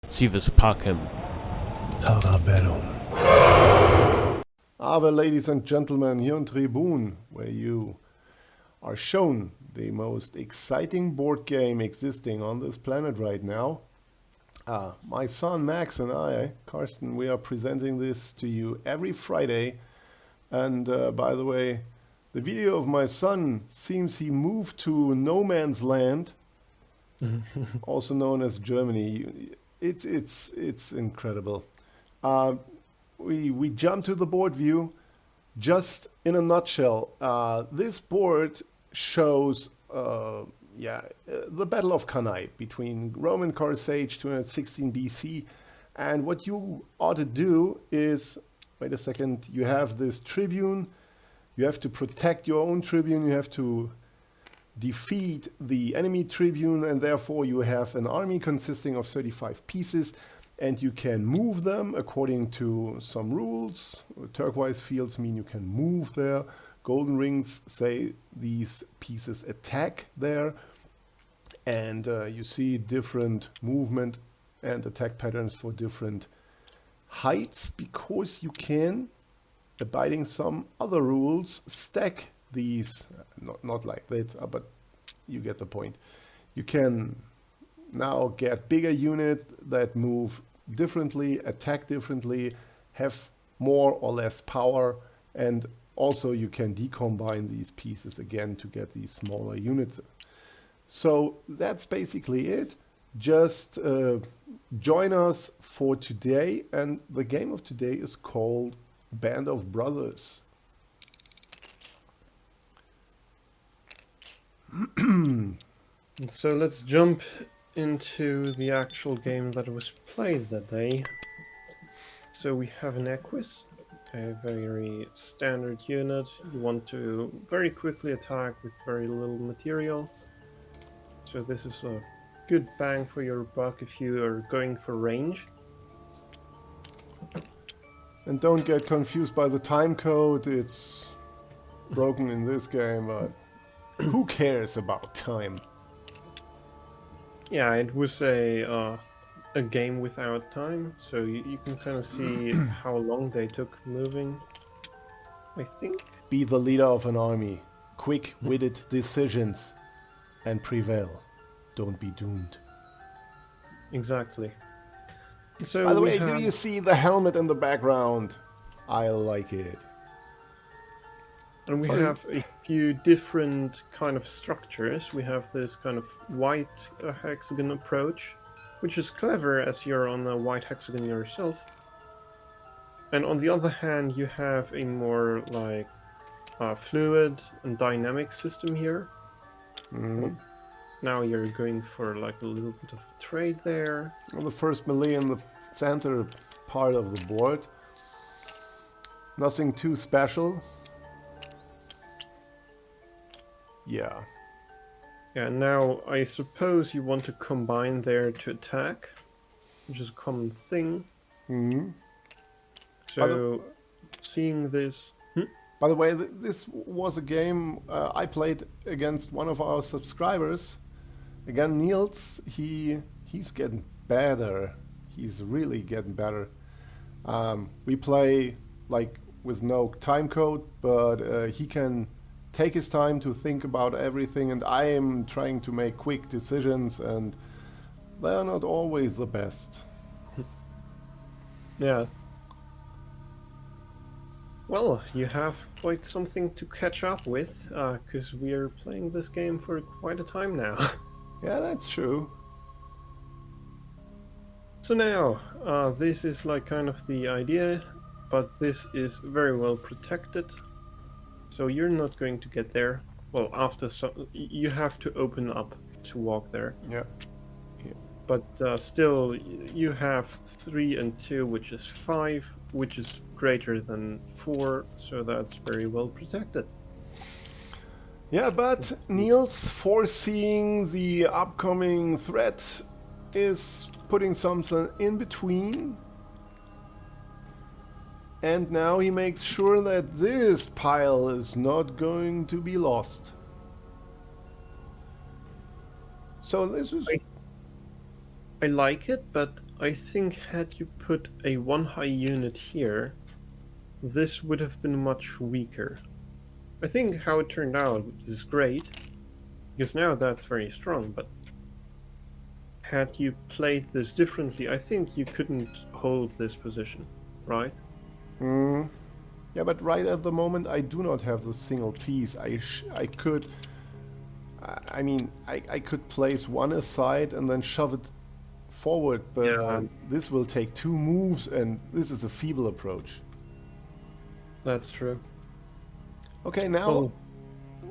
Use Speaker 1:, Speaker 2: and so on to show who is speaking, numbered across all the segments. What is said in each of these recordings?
Speaker 1: Sie wir's packen.
Speaker 2: Parabellum. Aber ladies and gentlemen, here on Tribun, where you are shown the most exciting board game existing on this planet right now. My son Max and I, Karsten, we are presenting this to you every Friday. And by the way, the video of my son seems he moved to no man's land, also known as Germany. It's incredible. We jump to the board view. Just in a nutshell, this board shows the Battle of Cannae between Roman Carthage 216 BC. And what you ought to do is, wait a second, you have this tribune. You have to protect your own tribune. You have to defeat the enemy tribune, and therefore you have an army consisting of 35 pieces, and you can move them according to some rules. Turquoise fields mean you can move there. Golden rings say these pieces attack there. And you see different movement and attack patterns for different heights, because you can, abiding some other rules, stack these, not like that, but you get the point. You can now get bigger units that move differently, attack differently, have more or less power, and also you can decombine these pieces again to get these smaller units. So that's basically it. Just join us for today, and the game of today is called Band of Brothers.
Speaker 3: So let's jump into the actual game that was played that day. So we have an Equus, a very standard unit. You want to very quickly attack with very little material. So this is a good bang for your buck if you are going for range.
Speaker 2: And don't get confused by the time code. It's broken in this game, but who cares about time?
Speaker 3: Yeah, it was a game without time, so you can kind of see how long they took moving. I think.
Speaker 2: Be the leader of an army. Quick-witted decisions and prevail. Don't be doomed.
Speaker 3: Exactly. So
Speaker 2: by the way, do you see the helmet in the background? I like it.
Speaker 3: And we have a few different kind of structures. We have this kind of white hexagon approach, which is clever as you're on a white hexagon yourself. And on the other hand, you have a more like fluid and dynamic system here.
Speaker 2: Mm-hmm.
Speaker 3: Now you're going for like a little bit of trade there.
Speaker 2: Well, the first melee in the center part of the board. Nothing too special. Yeah.
Speaker 3: Yeah, now I suppose you want to combine there to attack, which is a common thing.
Speaker 2: Mm-hmm.
Speaker 3: So, seeing this...
Speaker 2: By the way, this was a game I played against one of our subscribers. Again, Niels, he's getting better. He's really getting better. We play like with no time code, but he can take his time to think about everything, and I am trying to make quick decisions, and they are not always the best.
Speaker 3: Yeah. Well, you have quite something to catch up with, because we are playing this game for quite a time now.
Speaker 2: Yeah, that's true.
Speaker 3: So now, this is like kind of the idea, but this is very well protected. So you're not going to get there. Well, after you have to open up to walk there.
Speaker 2: Yeah.
Speaker 3: But still, you have 3 and 2, which is 5, which is greater than 4, so that's very well protected.
Speaker 2: Yeah, but Niels, foreseeing the upcoming threat, is putting something in between. And now he makes sure that this pile is not going to be lost. So this is...
Speaker 3: I like it, but I think had you put a 1 high unit here, this would have been much weaker. I think how it turned out is great, because now that's very strong, but had you played this differently, I think you couldn't hold this position, right?
Speaker 2: Mm. Yeah, but right at the moment I do not have the single piece. I could... I mean, I could place one aside and then shove it forward, but
Speaker 3: Yeah.
Speaker 2: this will take 2 moves, and this is a feeble approach.
Speaker 3: That's true.
Speaker 2: Okay, now
Speaker 3: Well,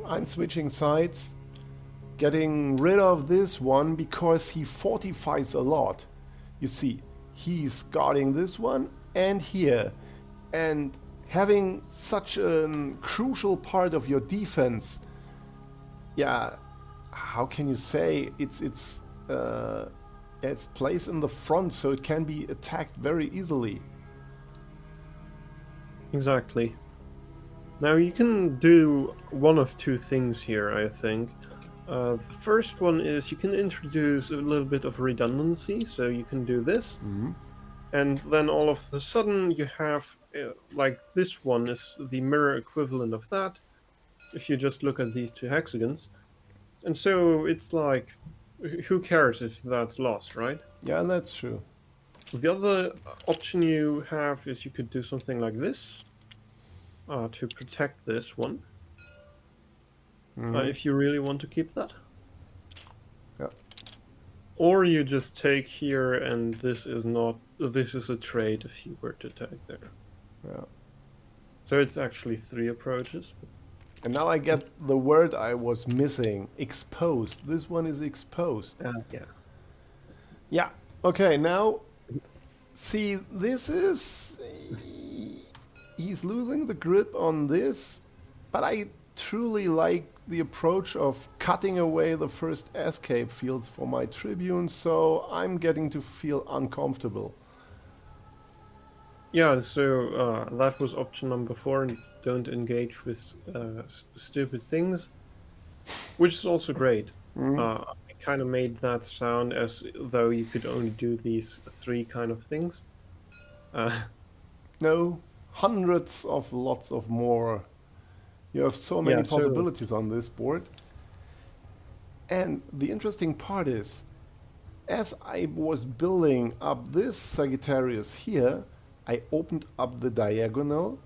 Speaker 2: I'm switching sides, getting rid of this one because he fortifies a lot. You see, he's guarding this one and here, and having such a crucial part of your defense, yeah, how can you say, it's placed in the front, so it can be attacked very easily.
Speaker 3: exactly. Now you can do one of 2 things here, I think. The first one is you can introduce a little bit of redundancy, so you can do this, and then all of a sudden you have, like this one is the mirror equivalent of that, if you just look at these 2 hexagons. And so it's like, who cares if that's lost, right?
Speaker 2: Yeah, that's true.
Speaker 3: The other option you have is you could do something like this to protect this one. If you really want to keep that.
Speaker 2: Yeah.
Speaker 3: Or you just take here, and this is a trade if you were to take there.
Speaker 2: Yeah.
Speaker 3: So it's actually 3 approaches.
Speaker 2: And now I get the word I was missing. Exposed. This one is exposed.
Speaker 3: Yeah.
Speaker 2: Yeah. Okay, now, see, this is... He's losing the grip on this, but I truly like the approach of cutting away the first escape fields for my Tribune, so I'm getting to feel uncomfortable.
Speaker 3: Yeah, so that was option number 4, don't engage with stupid things, which is also great. I kind of made that sound as though you could only do these 3 kind of things.
Speaker 2: No, hundreds of lots of more. You have so many
Speaker 3: Yeah, so-
Speaker 2: possibilities on this board. And the interesting part is, as I was building up this Sagittarius here, I opened up the diagonal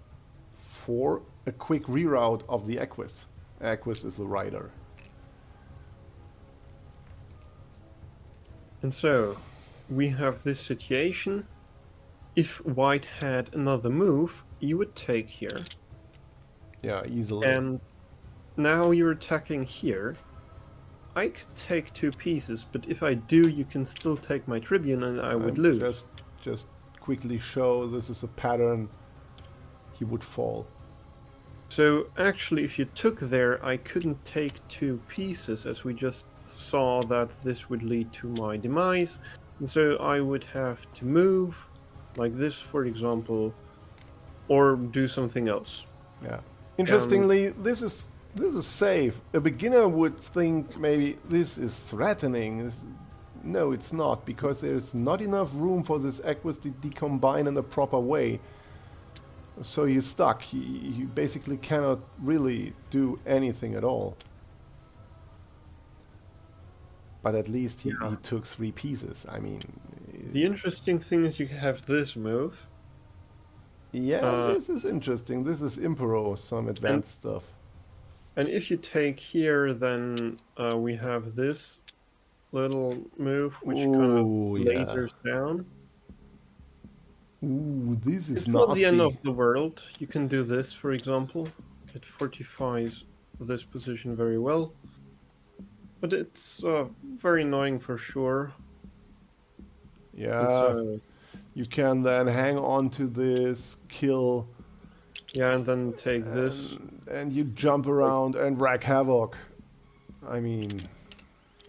Speaker 2: for a quick reroute of the Equus. Equus is the rider.
Speaker 3: And so, we have this situation. If white had another move, you would take here.
Speaker 2: Yeah, easily.
Speaker 3: And now you're attacking here. I could take 2 pieces, but if I do, you can still take my Tribune and I would lose.
Speaker 2: Just quickly show this is a pattern. He would fall.
Speaker 3: So actually, if you took there, I couldn't take 2 pieces, as we just saw that this would lead to my demise. And so I would have to move, like this, for example, or do something else.
Speaker 2: Yeah. Interestingly, this is safe. A beginner would think maybe this is threatening. No, it's not, because there's not enough room for this Equus to decombine in a proper way. So you're stuck. You basically cannot really do anything at all. But at least he took 3 pieces. I mean...
Speaker 3: The interesting thing is you have this move.
Speaker 2: Yeah, this is interesting. This is Impero, some advanced stuff.
Speaker 3: And if you take here, then we have this little move, which kind of lasers down.
Speaker 2: Ooh, this is
Speaker 3: It's
Speaker 2: nasty.
Speaker 3: not the end of the world. You can do this, for example. It fortifies this position very well. But it's very annoying for sure.
Speaker 2: Yeah, you can then hang on to this, kill.
Speaker 3: Yeah, and then take this.
Speaker 2: And you jump around and wreak havoc. I mean...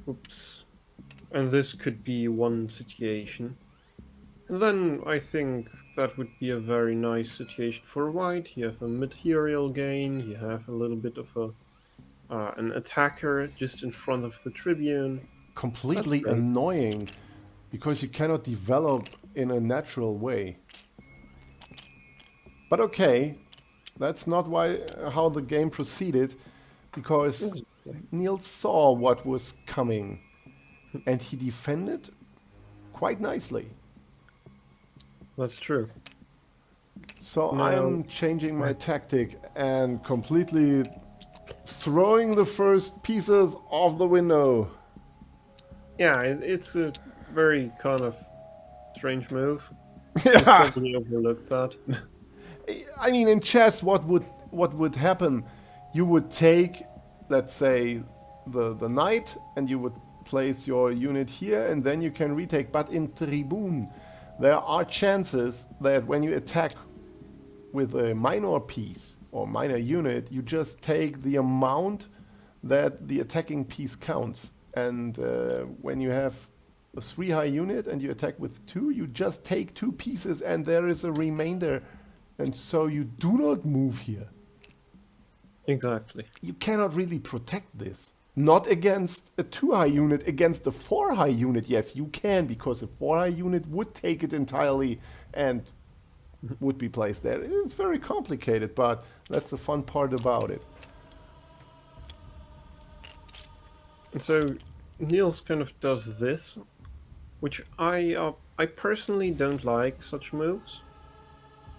Speaker 3: Oops. And this could be one situation. And then I think that would be a very nice situation for white. You have a material gain, you have a little bit of an attacker just in front of the Tribune.
Speaker 2: Completely annoying. because you cannot develop in a natural way. But okay, that's not how the game proceeded, because Niels saw what was coming and he defended quite nicely.
Speaker 3: That's true.
Speaker 2: So
Speaker 3: No.
Speaker 2: I'm changing my tactic and completely throwing the first pieces off the window.
Speaker 3: Yeah, it's a very kind of strange move.
Speaker 2: Yeah.
Speaker 3: You probably overlooked that.
Speaker 2: I mean, in chess, what would happen? You would take, let's say, the knight, and you would place your unit here, and then you can retake. But in Tribun, there are chances that when you attack with a minor piece or minor unit, you just take the amount that the attacking piece counts. And when you have a 3 high unit and you attack with 2, you just take 2 pieces and there is a remainder. And so you do not move here.
Speaker 3: Exactly.
Speaker 2: You cannot really protect this. Not against a 2 high unit. Against a 4 high unit, yes, you can, because a 4 high unit would take it entirely and would be placed there. It's very complicated, but that's the fun part about it.
Speaker 3: And so Niels kind of does this, which I personally don't like such moves,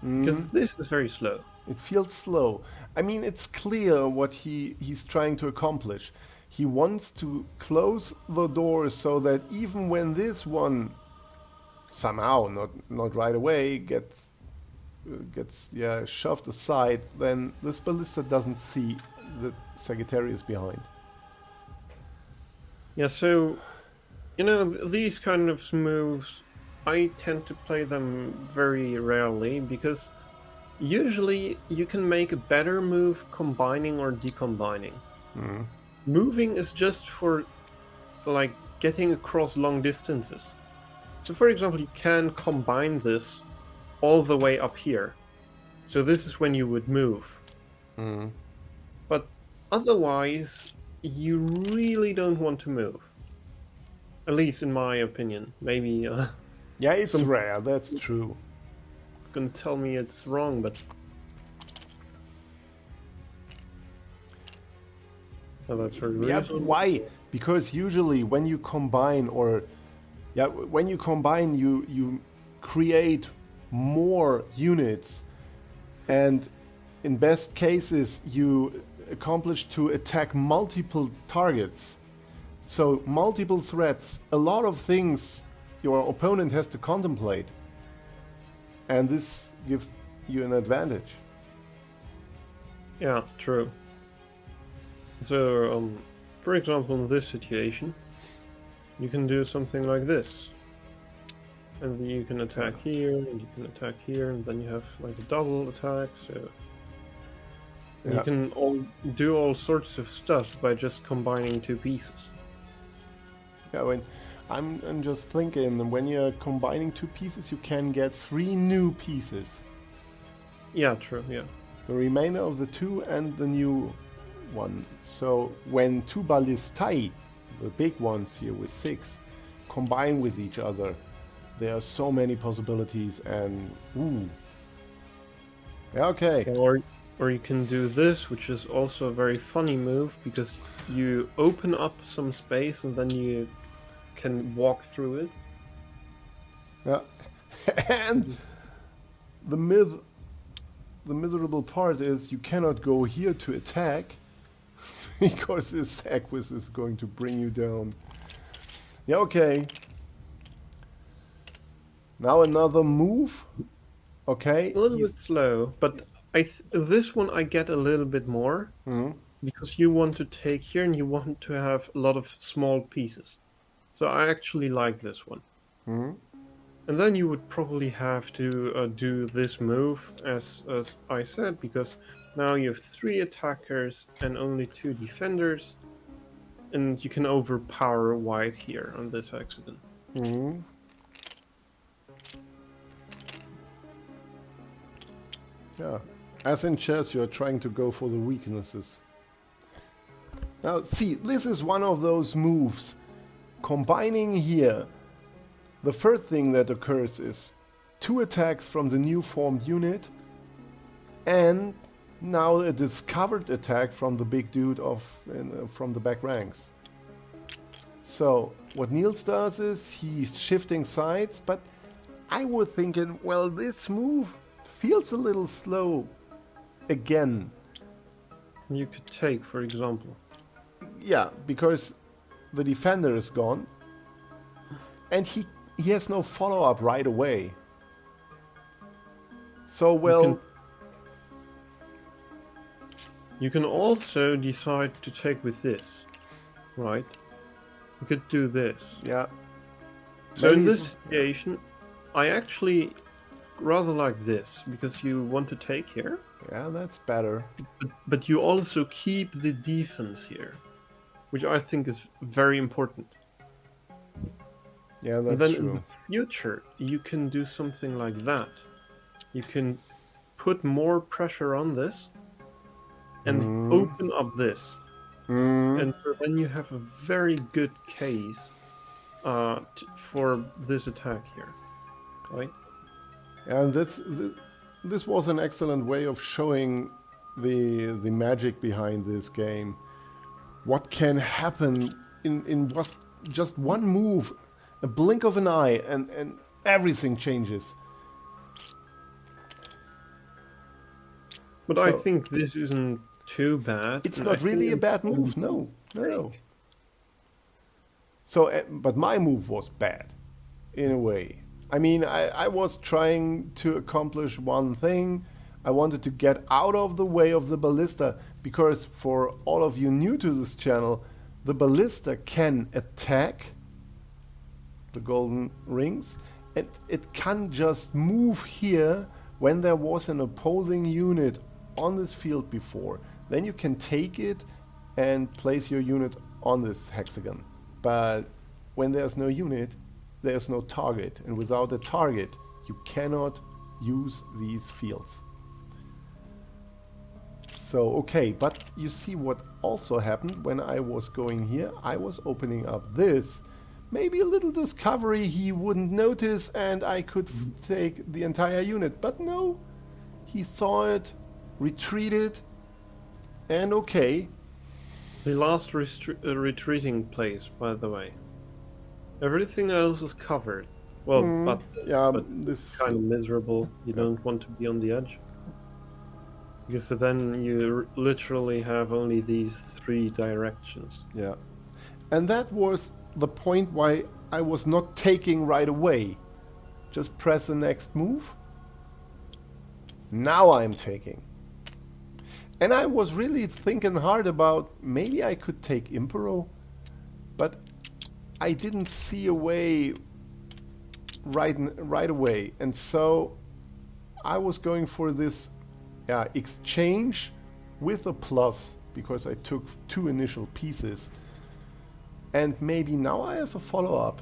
Speaker 3: because this is very slow.
Speaker 2: It feels slow. I mean, it's clear what he's trying to accomplish. He wants to close the door so that even when this one somehow, not right away, gets shoved aside, then this ballista doesn't see the Sagittarius behind.
Speaker 3: Yeah, so, these kind of moves, I tend to play them very rarely, because usually you can make a better move combining or decombining. Moving is just for, like, getting across long distances. So, for example, you can combine this all the way up here. So this is when you would move. But otherwise, you really don't want to move. At least in my opinion. Maybe
Speaker 2: Yeah, it's rare, that's true.
Speaker 3: gonna tell me it's wrong, but that's very
Speaker 2: Yeah,
Speaker 3: reasonable.
Speaker 2: why? Because usually when you combine you create more units, and in best cases you accomplish to attack multiple targets. So multiple threats, a lot of things your opponent has to contemplate, and this gives you an advantage.
Speaker 3: Yeah, true. So, for example, in this situation, you can do something like this. And then you can attack here, and you can attack here, and then you have like a double attack, so... And you can do all sorts of stuff by just combining 2 pieces.
Speaker 2: Yeah, when I'm just thinking, when you're combining 2 pieces, you can get 3 new pieces.
Speaker 3: Yeah, true, yeah.
Speaker 2: The remainder of the 2 and the new one. So when 2 ballistae, the big ones here with 6, combine with each other, there are so many possibilities, and Yeah, okay.
Speaker 3: Or you can do this, which is also a very funny move, because you open up some space and then you can walk through it.
Speaker 2: Yeah. And the miserable part is you cannot go here to attack because this Equus is going to bring you down. Yeah, okay. Now another move. Okay.
Speaker 3: A little bit slow, but this one I get a little bit more, because you want to take here and you want to have a lot of small pieces. So I actually like this one. And then you would probably have to do this move, as I said, because now you have 3 attackers and only 2 defenders, and you can overpower white here on this hexagon.
Speaker 2: Yeah. As in chess, you are trying to go for the weaknesses. Now, see, this is one of those moves. Combining here the first thing that occurs is 2 attacks from the new formed unit, and now a discovered attack from the big dude from the back ranks. So what Niels does is he's shifting sides, but I was thinking, well, this move feels a little slow again.
Speaker 3: You could take, for example.
Speaker 2: Yeah, because the defender is gone, and he has no follow-up right away. So, well...
Speaker 3: You can also decide to take with this, right? You could do this.
Speaker 2: Yeah.
Speaker 3: So
Speaker 2: Maybe
Speaker 3: in this situation, I actually rather like this, because you want to take here.
Speaker 2: Yeah, that's better.
Speaker 3: But you also keep the defense here, which I think is very important.
Speaker 2: Yeah, that's
Speaker 3: then
Speaker 2: true.
Speaker 3: in the future, you can do something like that. You can put more pressure on this and open up this. And so then you have a very good case for this attack here, right?
Speaker 2: And this was an excellent way of showing the magic behind this game. What can happen in just one move, a blink of an eye, and everything changes.
Speaker 3: But I think this isn't too bad.
Speaker 2: It's not really a bad move, no. So, but my move was bad, in a way. I mean, I was trying to accomplish one thing. I wanted to get out of the way of the ballista, because for all of you new to this channel, the ballista can attack the golden rings, and it can just move here when there was an opposing unit on this field before. Then you can take it and place your unit on this hexagon. But when there's no unit, there's no target, and without a target you cannot use these fields. So okay, but you see what also happened when I was going here. I was opening up this. Maybe a little discovery he wouldn't notice, and I could take the entire unit. But no, he saw it, retreated, and okay.
Speaker 3: The last retreating place, by the way. Everything else is covered. Well, but this kind of miserable. You don't want to be on the edge. Because then you literally have only these 3 directions.
Speaker 2: Yeah. And that was the point why I was not taking right away. Just press the next move. Now I'm taking. And I was really thinking hard about maybe I could take Impero, but I didn't see a way right away. And so I was going for this exchange with a plus, because I took 2 initial pieces. And maybe now I have a follow-up.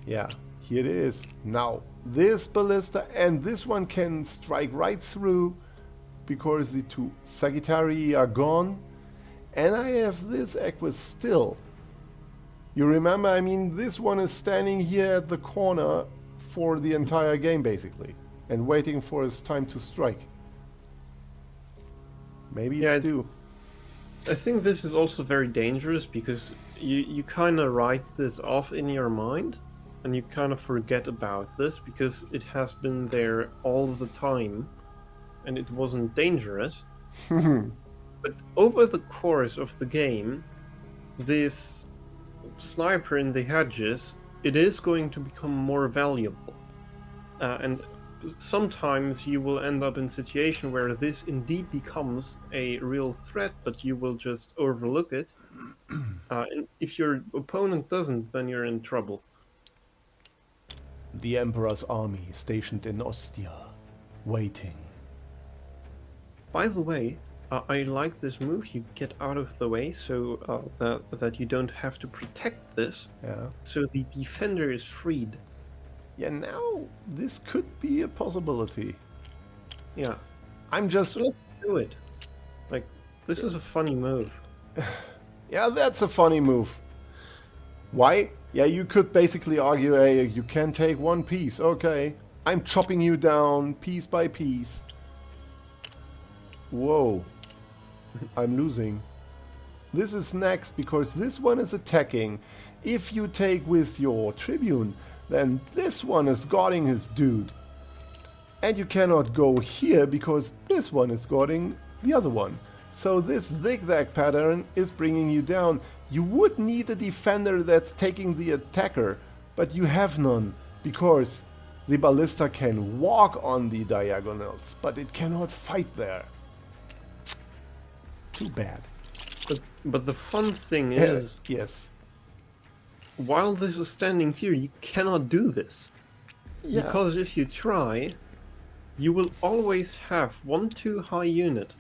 Speaker 2: Yeah, here it is. Now, this ballista and this one can strike right through, because the 2 Sagittarii are gone. And I have this Equus still. You remember, I mean, this one is standing here at the corner for the entire game, basically, and waiting for his time to strike. Maybe it's due.
Speaker 3: I think this is also very dangerous, because you kind of write this off in your mind, and you kind of forget about this, because it has been there all the time, and it wasn't dangerous. But over the course of the game, this sniper in the hedges, it is going to become more valuable. And sometimes you will end up in a situation where this indeed becomes a real threat, but you will just overlook it. And if your opponent doesn't, then you're in trouble.
Speaker 2: The Emperor's army stationed in Ostia, waiting.
Speaker 3: By the way, I like this move. You get out of the way so that you don't have to protect this.
Speaker 2: Yeah. So
Speaker 3: the defender is freed.
Speaker 2: Yeah, now this could be a possibility.
Speaker 3: Yeah.
Speaker 2: I'm just...
Speaker 3: So let's do it. Like, this is a funny move.
Speaker 2: Yeah, that's a funny move. Why? Yeah, you could basically argue, hey, you can take one piece. Okay, I'm chopping you down piece by piece. Whoa, I'm losing. This is next because this one is attacking. If you take with your Tribune, then this one is guarding his dude. And you cannot go here because this one is guarding the other one. So this zigzag pattern is bringing you down. You would need a defender that's taking the attacker, but you have none because the ballista can walk on the diagonals, but it cannot fight there. Too bad.
Speaker 3: But the fun thing is,
Speaker 2: yes.
Speaker 3: While this is standing here, you cannot do this.
Speaker 2: Yeah.
Speaker 3: Because if you try, you will always have one too high unit.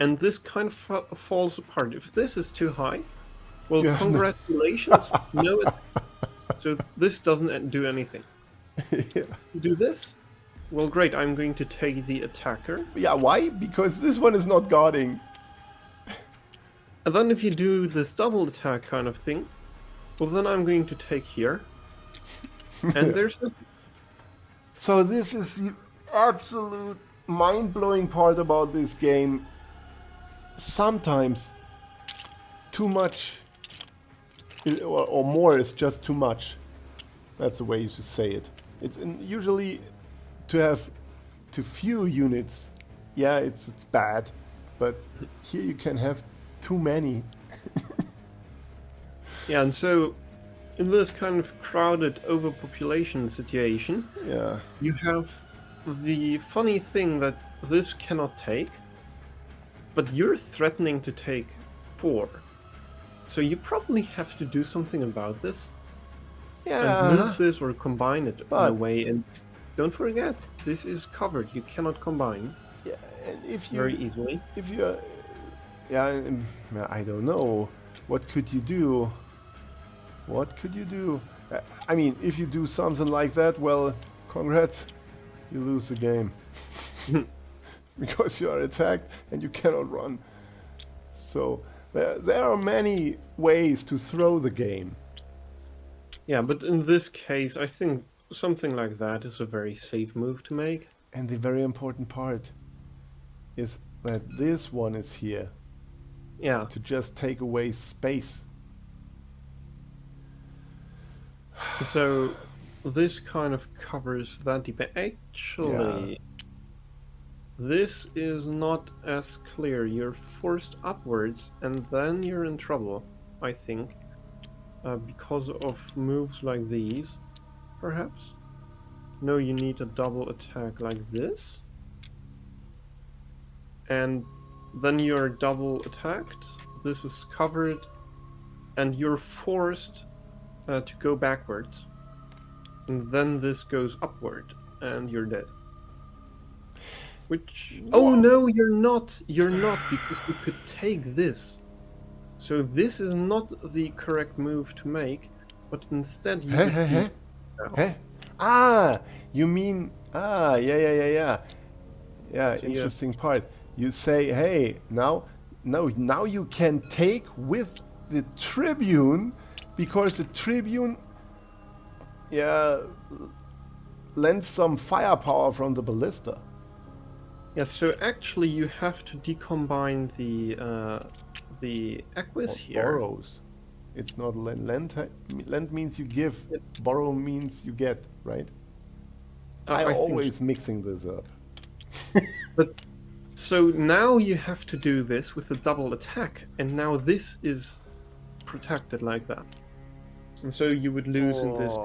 Speaker 3: And this kind of falls apart. If this is too high, well, congratulations. So this doesn't do anything.
Speaker 2: Yeah.
Speaker 3: You do this? Well, great, I'm going to take the attacker.
Speaker 2: Yeah, why? Because this one is not guarding.
Speaker 3: And then if you do this double attack kind of thing, well, then I'm going to take here. And there's nothing.
Speaker 2: So this is the absolute mind-blowing part about this game. Sometimes too much or more is just too much. That's the way you should say it. It's usually to have too few units. Yeah, it's bad, but here you can have too many.
Speaker 3: Yeah, and so in this kind of crowded overpopulation situation,
Speaker 2: Yeah.
Speaker 3: you have the funny thing that this cannot take, but you're threatening to take 4. So you probably have to do something about this.
Speaker 2: Yeah.
Speaker 3: And move this or combine it in
Speaker 2: But-
Speaker 3: a way. And don't forget, this is covered. You cannot combine
Speaker 2: Yeah, and if you
Speaker 3: very easily.
Speaker 2: if you I don't know, what could you do? What could you do? I mean, if you do something like that, well, congrats, you lose the game. Because you are attacked and you cannot run. So there are many ways to throw the game.
Speaker 3: Yeah, but in this case, I think something like that is a very safe move to make.
Speaker 2: And the very important part is that this one is here
Speaker 3: Yeah,
Speaker 2: to just take away space.
Speaker 3: so this kind of covers that debate. Actually, this is not as clear. You're forced upwards, and then you're in trouble, I think, because of moves like these, perhaps. No, you need a double attack like this, and then you're double attacked. This is covered, and you're forced to go backwards, and then this goes upward, and you're dead. Which... Oh no, you're not! You're not, because you could take this. So this is not the correct move to make, but instead you would use...
Speaker 2: Hey? Ah, you mean... Ah, yeah. Yeah,
Speaker 3: So
Speaker 2: interesting part. You say, hey, now you can take with the Tribune, because the Tribune, lends some firepower from the ballista.
Speaker 3: Yeah, so actually you have to decombine the equus here.
Speaker 2: Borrows. It's not lend. Lend means you give.
Speaker 3: Yep.
Speaker 2: Borrow means you get, right?
Speaker 3: I
Speaker 2: I'm
Speaker 3: think
Speaker 2: always
Speaker 3: so.
Speaker 2: mixing this up.
Speaker 3: But so now you have to do this with a double attack, and now this is protected like that. And so you would lose in this.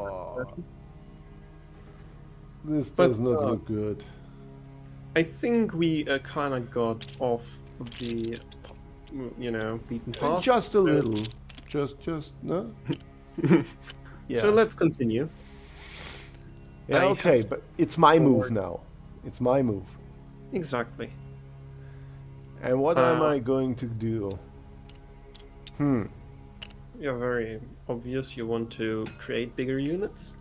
Speaker 2: This
Speaker 3: But,
Speaker 2: does not look good.
Speaker 3: I think we kind of got off the, beaten path.
Speaker 2: Just a little. Just no. Yeah.
Speaker 3: So let's continue.
Speaker 2: Yeah.
Speaker 3: I
Speaker 2: Okay,
Speaker 3: has-
Speaker 2: but it's my move
Speaker 3: forward.
Speaker 2: now. It's my move.
Speaker 3: Exactly.
Speaker 2: And what am I going to do?
Speaker 3: Yeah, very obvious. You want to create bigger units,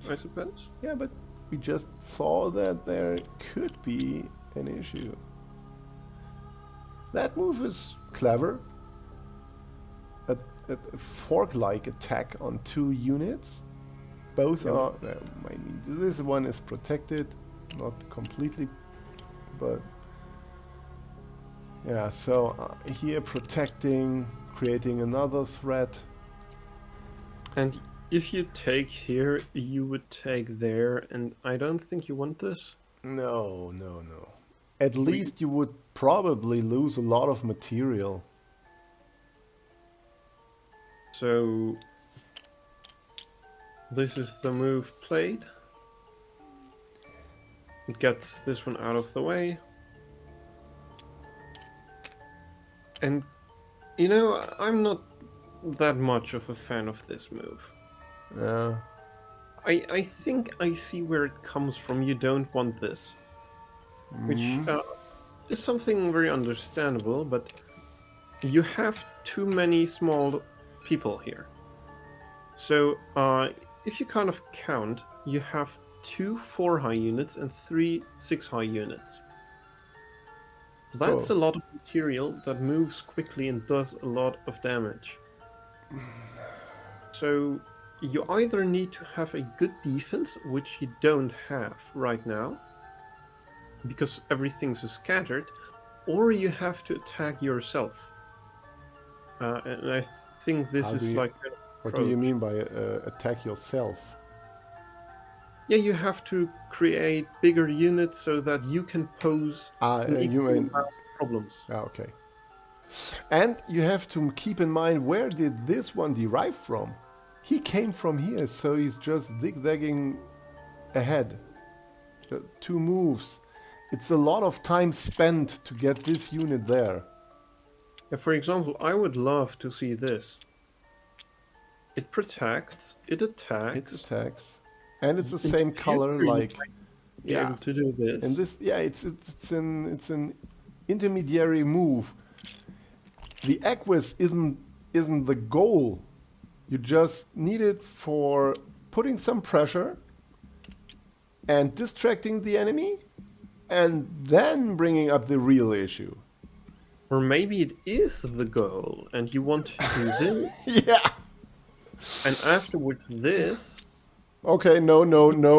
Speaker 3: I suppose.
Speaker 2: Yeah, but we just saw that there could be an issue. That move is clever. a fork-like attack on 2 units. Both are... I mean, this one is protected, not completely, but... Yeah, so here protecting, creating another threat.
Speaker 3: And if you take here, you would take there, and I don't think you want this.
Speaker 2: No. At least you would probably lose a lot of material.
Speaker 3: So this is the move played. It gets this one out of the way. And, you know, I'm not that much of a fan of this move.
Speaker 2: Yeah.
Speaker 3: I think I see where it comes from. You don't want this. Which is something very understandable, but you have too many small people here. So, if you kind of count, you have 2 4-high units and 3 6-high units. That's
Speaker 2: So,
Speaker 3: a lot of material that moves quickly and does a lot of damage. So you either need to have a good defense, which you don't have right now, because everything's scattered, or you have to attack yourself. And I think this is like an
Speaker 2: what do you
Speaker 3: approach.
Speaker 2: mean by attack yourself?
Speaker 3: Yeah, you have to create bigger units so that you can pose an
Speaker 2: You
Speaker 3: equal
Speaker 2: mean...
Speaker 3: amount of problems.
Speaker 2: Okay. And you have to keep in mind, where did this one derive from? He came from here, so he's just zigzagging ahead. 2 moves. It's a lot of time spent to get this unit there.
Speaker 3: Yeah, for example, I would love to see this. It protects, it attacks.
Speaker 2: It attacks. And it's the
Speaker 3: In
Speaker 2: same
Speaker 3: future,
Speaker 2: color,
Speaker 3: you
Speaker 2: like...
Speaker 3: might be able to do this.
Speaker 2: And this, yeah, it's an intermediary move. The Equus isn't the goal. You just need it for putting some pressure and distracting the enemy, and then bringing up the real issue.
Speaker 3: Or maybe it is the goal, and you want to do this,
Speaker 2: Yeah.
Speaker 3: and afterwards this.
Speaker 2: Okay, no,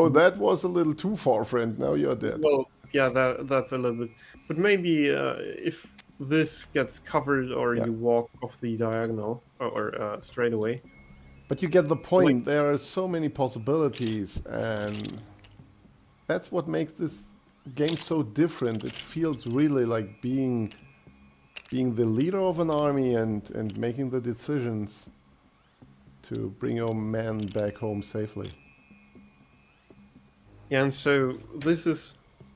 Speaker 2: that was a little too far, friend. Now you're dead.
Speaker 3: Well, yeah, that's a little bit. But maybe if this gets covered, or
Speaker 2: Yeah.
Speaker 3: you walk off the diagonal, or straight away.
Speaker 2: But you get the point. There are so many possibilities, and that's what makes this game so different. It feels really like being the leader of an army and making the decisions to bring your men back home safely.
Speaker 3: Yeah, and so this is...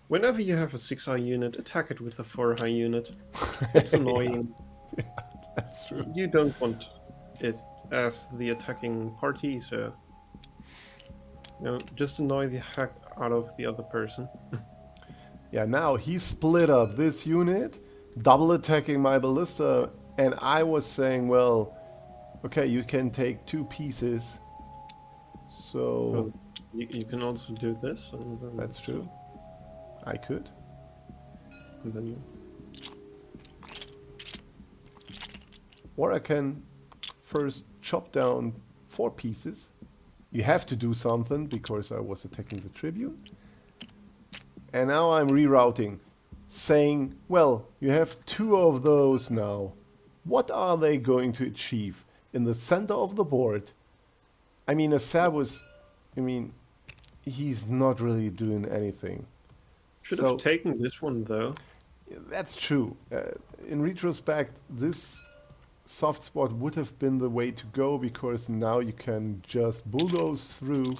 Speaker 3: Whenever you have a 6-high unit, attack it with a 4-high unit. It's annoying.
Speaker 2: Yeah, that's true.
Speaker 3: You don't want it as the attacking party, so... just annoy the heck out of the other person.
Speaker 2: Yeah, now he split up this unit, double attacking my ballista, and I was saying, well, okay, you can take 2 pieces. So...
Speaker 3: Well, you can also do this. And then
Speaker 2: that's true. I could.
Speaker 3: And then you...
Speaker 2: Or I can first chop down 4 pieces. You have to do something because I was attacking the Tribune. And now I'm rerouting, saying, well, you have 2 of those now. What are they going to achieve? In the center of the board, I mean, Asabus, he's not really doing anything.
Speaker 3: Should have taken this one, though.
Speaker 2: That's true. In retrospect, this soft spot would have been the way to go, because now you can just bulldoze through.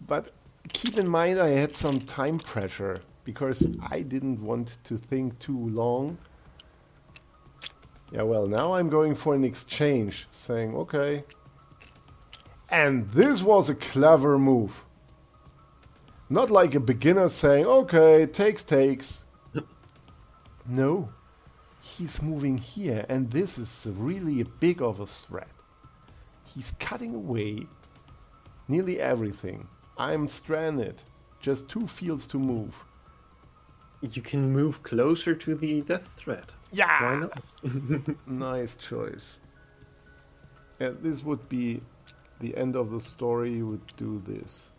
Speaker 2: But keep in mind, I had some time pressure because I didn't want to think too long. Yeah, well, now I'm going for an exchange, saying, okay. And this was a clever move. Not like a beginner saying, okay, takes. No. He's moving here, and this is really a big of a threat. He's cutting away nearly everything. I'm stranded. Just 2 fields to move.
Speaker 3: You can move closer to the death threat.
Speaker 2: Yeah!
Speaker 3: Why not?
Speaker 2: Nice choice. And this would be the end of the story. You would do this.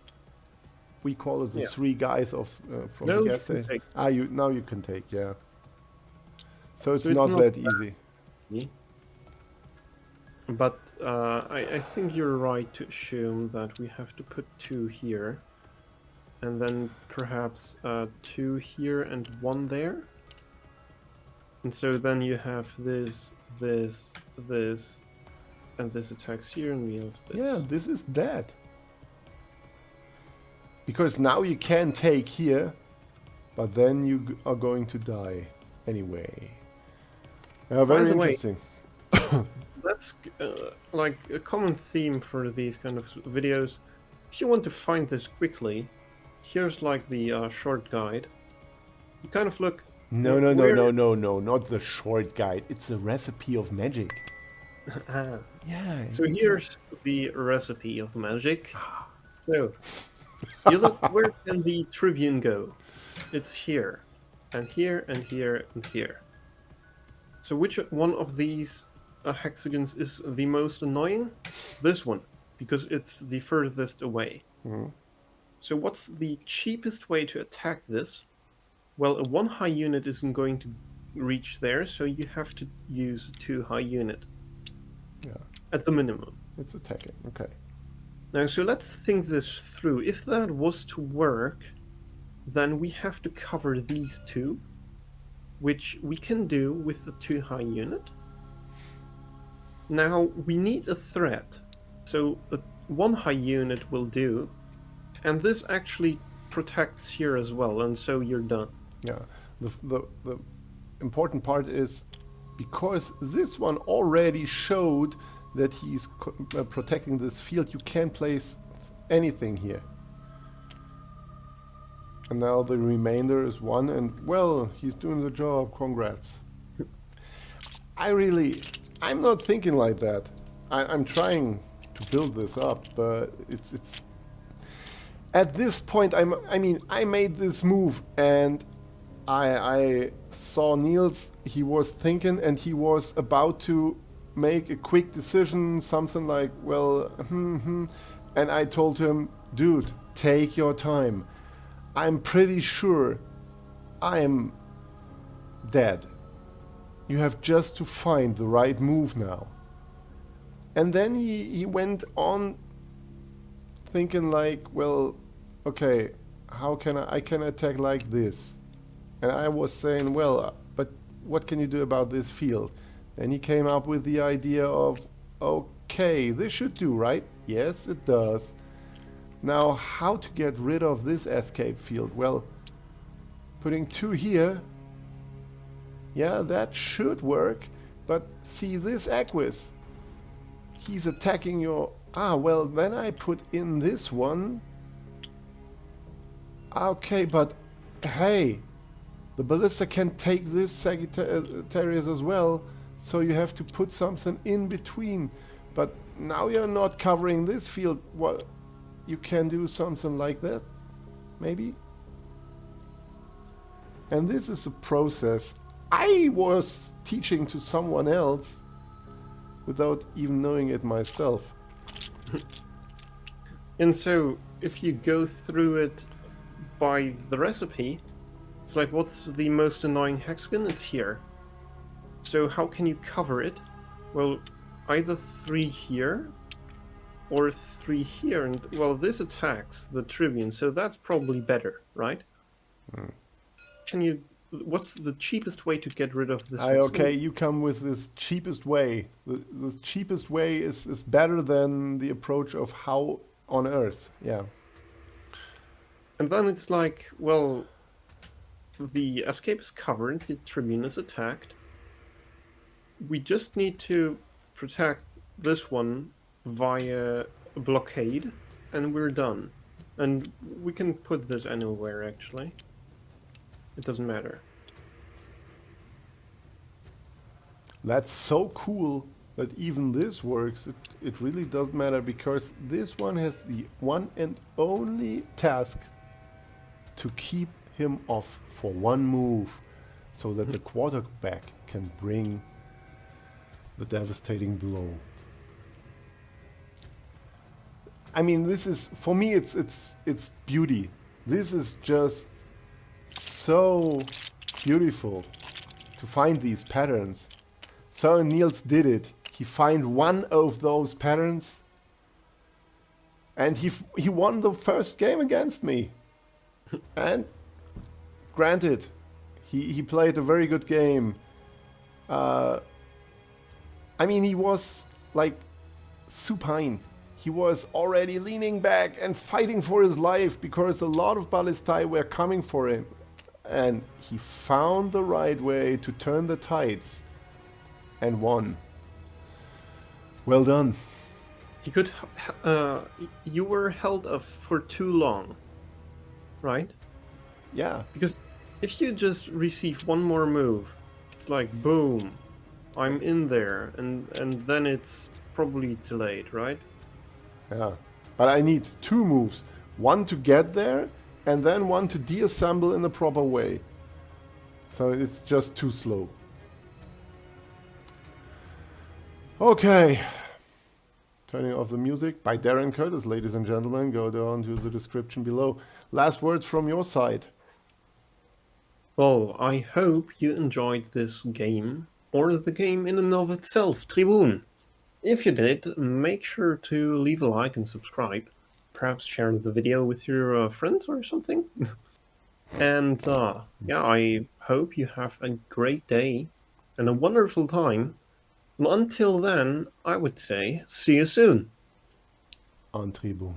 Speaker 2: We call it the
Speaker 3: Yeah.
Speaker 2: 3 guys of from
Speaker 3: No,
Speaker 2: the
Speaker 3: you
Speaker 2: gas
Speaker 3: can
Speaker 2: station.
Speaker 3: take.
Speaker 2: Now you can take, yeah. So it's
Speaker 3: So it's
Speaker 2: not
Speaker 3: not
Speaker 2: that easy.
Speaker 3: But I think you're right to assume that we have to put 2 here, and then perhaps 2 here and 1 there. And so then you have this, and this attacks here, and we have this.
Speaker 2: Yeah, this is dead. Because now you can take here, but then you are going to die anyway. Yeah, very
Speaker 3: the way,
Speaker 2: interesting.
Speaker 3: That's like a common theme for these kind of videos. If you want to find this quickly, here's like the short guide. You kind of look.
Speaker 2: No, not the short guide. It's a recipe of magic.
Speaker 3: Ah.
Speaker 2: Yeah.
Speaker 3: So here's the recipe of magic. So you look, where can the Tribune go? It's here, and here, and here, and here. So which one of these hexagons is the most annoying? This one, because it's the furthest away. So what's the cheapest way to attack this? Well, a 1 high unit isn't going to reach there, so you have to use a 2 high unit.
Speaker 2: Yeah.
Speaker 3: At the minimum.
Speaker 2: It's attacking. Okay.
Speaker 3: Now, so let's think this through. If that was to work, then we have to cover these 2, which we can do with the 2 high unit. Now, we need a threat, so a 1 high unit will do, and this actually protects here as well, and so you're done.
Speaker 2: Yeah. The important part is because this one already showed that he's protecting this field, you can't place anything here. And now the remainder is 1, and well, he's doing the job. Congrats. I'm not thinking like that. I'm trying to build this up, but it's at this point. I made this move, and I saw Niels. He was thinking, and he was about to make a quick decision, something like, well, and I told him, dude, take your time. I'm pretty sure I'm dead. You have just to find the right move now. And then he went on thinking like, well, okay, how can I can attack like this? And I was saying, well, but what can you do about this field? And he came up with the idea of, okay, this should do, right? Yes, it does. Now, how to get rid of this escape field? Well, putting 2 here, yeah, that should work. But see this Aquis, he's attacking your... well, then I put in this one. Okay, but hey, the ballista can take this Sagittarius as well, so you have to put something in between. But now you're not covering this field. What? You can do something like that, maybe? And this is a process I was teaching to someone else without even knowing it myself.
Speaker 3: And so, if you go through it by the recipe, it's like, what's the most annoying hexagon? It's here. So how can you cover it? Well, either 3 here, or 3 here, and well, this attacks the Tribune, so that's probably better, right? What's the cheapest way to get rid of this?
Speaker 2: Okay, you come with this cheapest way. The cheapest way is better than the approach of how on Earth, yeah.
Speaker 3: And then it's like, well, the escape is covered, the Tribune is attacked. We just need to protect this one via a blockade, and we're done. And we can put this anywhere, actually. It doesn't matter.
Speaker 2: That's so cool that even this works. It really doesn't matter, because this one has the one and only task to keep him off for one move so that the quarterback can bring the devastating blow. I mean, this is, for me, it's beauty. This is just so beautiful to find these patterns. Sir Niels did it. He found one of those patterns, and he won the first game against me. And granted, he played a very good game. I mean, he was like supine. He was already leaning back and fighting for his life because a lot of ballistae were coming for him. And he found the right way to turn the tides and won. Well done.
Speaker 3: He could. You were held off for too long, right?
Speaker 2: Yeah.
Speaker 3: Because if you just receive one more move, it's like boom, I'm in there, and then it's probably too late, right?
Speaker 2: Yeah. But I need two moves. One to get there, and then one to deassemble in the proper way. So it's just too slow. Okay. Turning off the music by Darren Curtis, ladies and gentlemen. Go down to the description below. Last words from your side.
Speaker 3: Well, I hope you enjoyed this game, or the game in and of itself, Tribun. If you did, make sure to leave a like and subscribe. Perhaps share the video with your friends or something. And yeah, I hope you have a great day and a wonderful time. And until then, I would say, see you soon.
Speaker 2: On Tribun.